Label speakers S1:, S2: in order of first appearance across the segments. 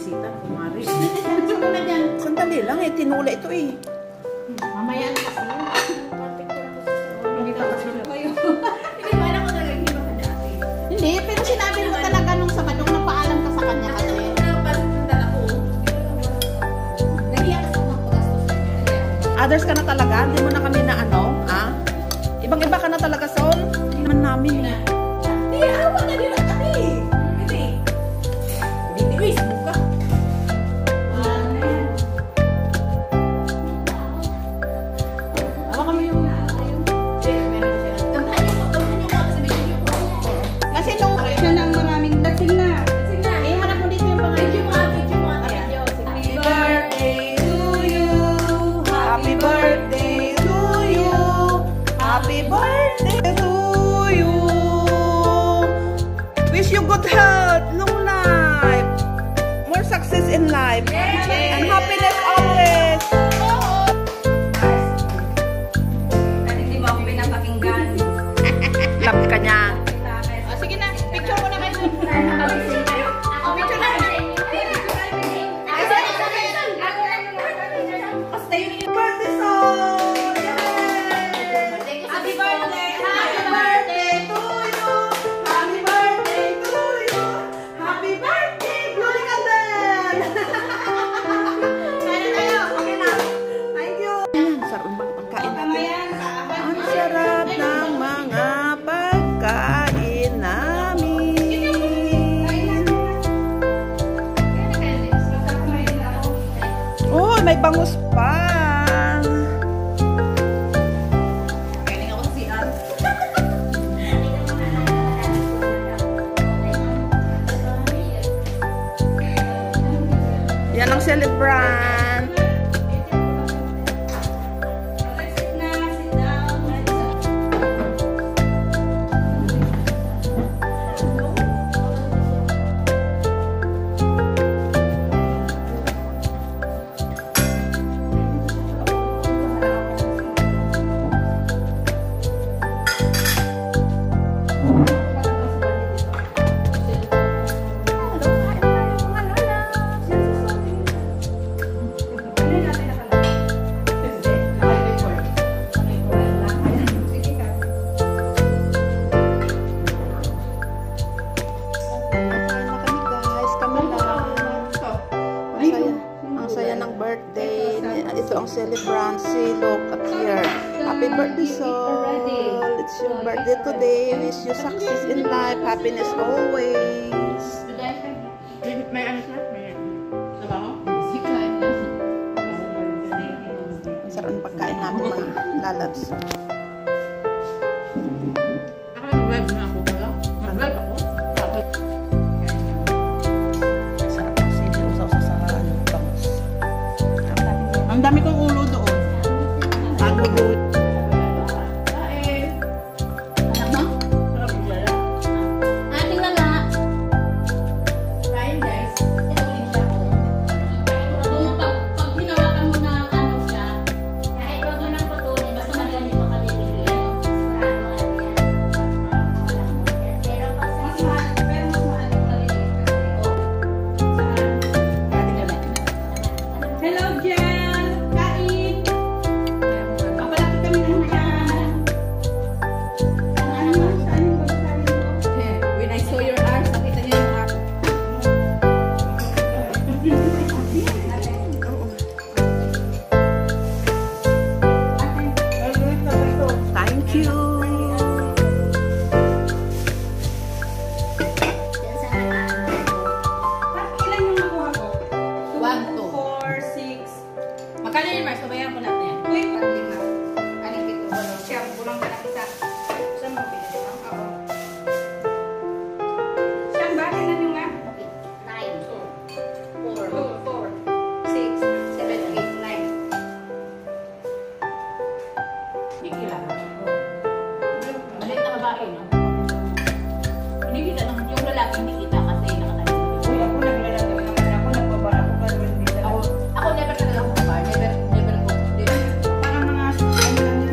S1: bisita, kumari.
S2: Sandali lang eh, tinula ito eh.
S1: Mamaya na kasi. Hindi ka kasi kayo. Hindi ba alam ko talaga hindi makadati.
S3: Hindi, pero sinabi mo talaga nung Sabado na paalam ka sa kanya kasi.
S2: Others ka na talaga, hindi mo na kami na ano, ha? Ibang-iba ka na talaga, Sol. Hindi naman namin eh.
S1: Hindi, awa na nila kami. Hindi. Hindi, uy, buka. Awa kami yung
S3: Kasi nung siya ng maraming dating na.
S1: eh, hanap mo dito yung pangalan.
S2: Happy birthday to you. Happy birthday to you. Happy birthday to you. Wish you good health, long life, more success in life, and happiness always.
S1: Hindi mo ako pinapakinggan.
S2: Love ka niya.
S3: Oh, sige na, picture mo na kayo.
S1: Picture na.
S2: Birthday song! Yay!
S1: Happy birthday!
S2: Happy birthday to you! Happy birthday to you! Happy birthday, Glory Candel!
S3: Sana tayo.
S2: Okay na. Thank you. Sarap bang pagkain natin? Ang sarap ng mga pagkain namin. Oh, may bangus pa. Yan ang celebrant. Ito ang celebrant, si Look at here. Happy birthday, Sol. It's your birthday today. Wish you success in life, happiness always.
S1: May ano siya? May trabaho?
S2: Ang sarap ng pagkain namin mga lalabs.
S1: Ako nag-live na ako pala. Nag-live ako?
S2: Sarap ng sili. Usaw sa bangus.
S3: Ang dami kong ulo doon.
S2: Agulo.
S3: Ating lala.
S1: Kain guys.
S3: Pag hinawakan mo na ano siya, kahit wag mo nang patuloy, basta magaling mo kalilili. Pero mas mahal yung kalilili. Hello, Jen! Kain! Papalapit kami ng Jen. Saan yung pagkain mo?
S1: When I saw your arms, nakita niyo yung arms.
S2: Thank you.
S3: Ilan yung nakuha ko?
S1: 1, 2.
S3: 4, 6.
S1: Magkano yun, Mars? Babayaran ko natin yan.
S3: Wait, 5. Aning pito ba? Siyam, kulang ka lang isa. Saan mo pinili mo? Oo. Siyam ba? Tingnan nyo nga. 9, 2, 4, 6, 7, 8, 9.
S1: Hindi kilala. Maliit na babae, no? Hindi kita, yung lalaki hindi kita kasi nakatayo.
S3: Uy, ako naglalaro naman ako. Nagbaba ako pero hindi talaga.
S1: Ako never talaga ako babae. Never ko.
S3: Parang mga ano lang yun.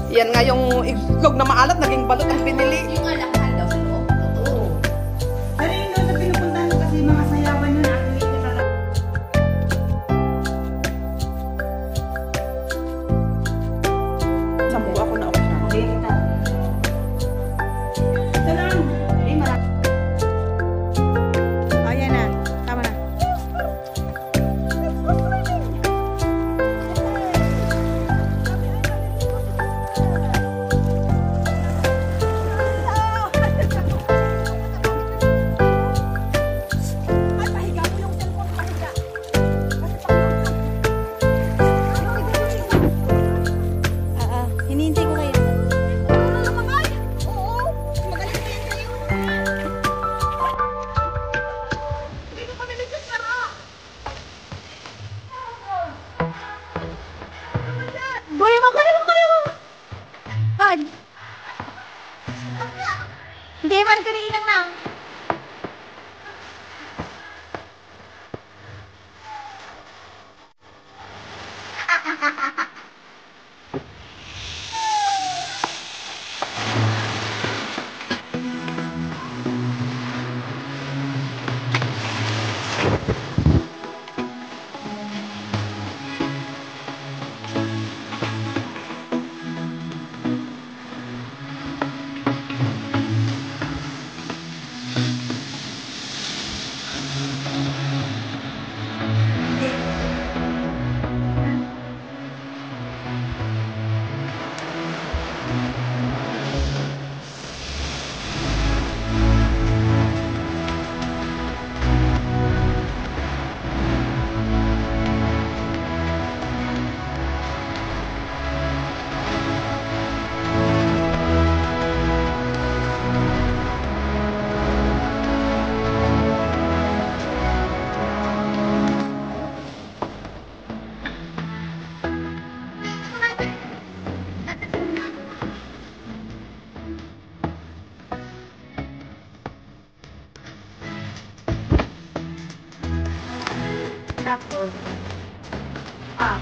S2: Yan nga yung iglog na maalat, naging balot ang pinili.
S1: Yung alakal daw sa loob. Oo.
S3: Pero yun doon sa pinupuntahan ko kasi
S2: Doctor. Ah.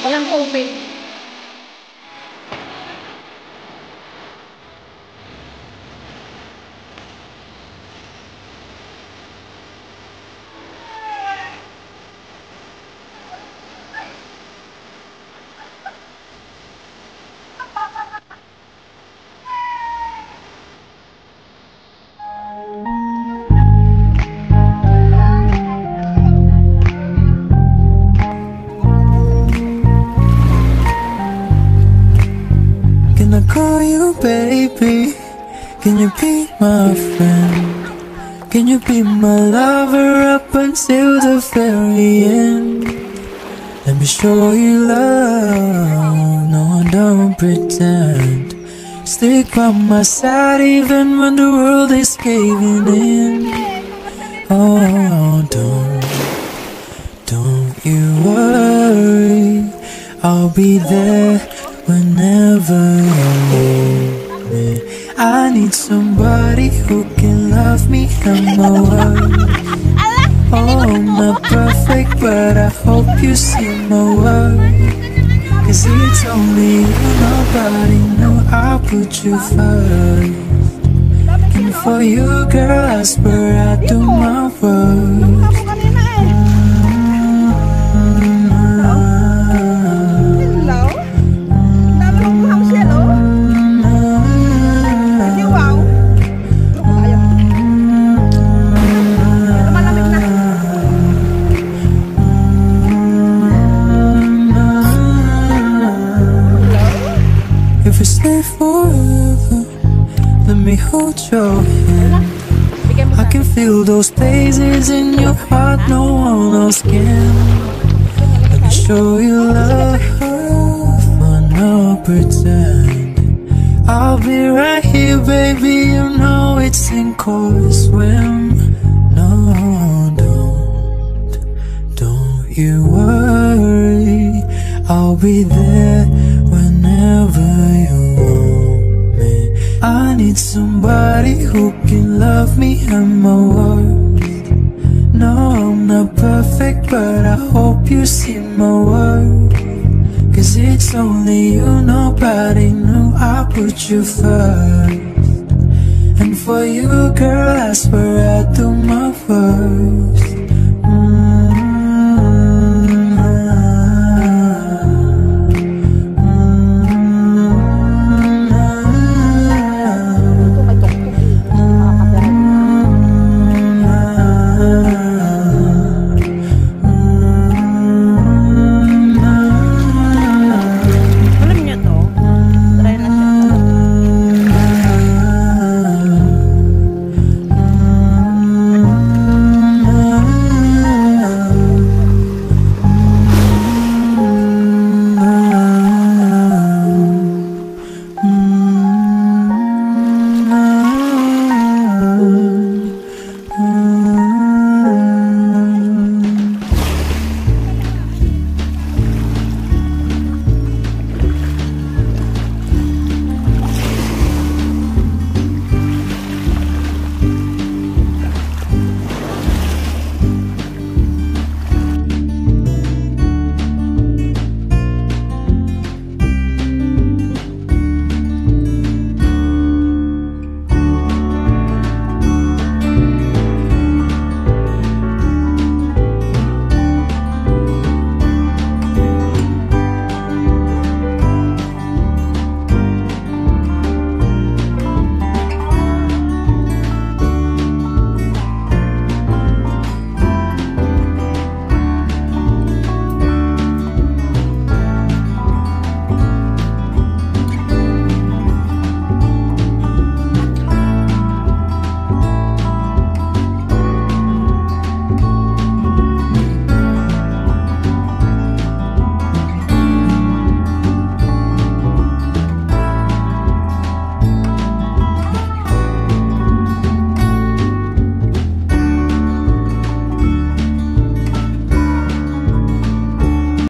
S3: Walang COVID.
S4: Can I call you baby? Can you be my friend? Can you be my lover up until the very end? Let me show you love, no, don't pretend. Stick by my side even when the world is caving in. Oh, don't you worry, I'll be there whenever you need me. I need somebody who can love me and my world. Oh, I'm not perfect, but I hope you see my world. Cause it's only you, nobody knew I put you first. And for you, girl, I swear I do my worst. If we stay forever, let me hold your hand. I can feel those places in your heart no one else can. Let me show you love, but no pretend. I'll be right here, baby, you know it's sink or swim. No, don't you worry, I'll be there whenever you want me. I need somebody who can love me and my worth. No, I'm not perfect, but I hope you see my worth. Cause it's only you, nobody knew I put you first. And for you, girl, I swear I do my worst.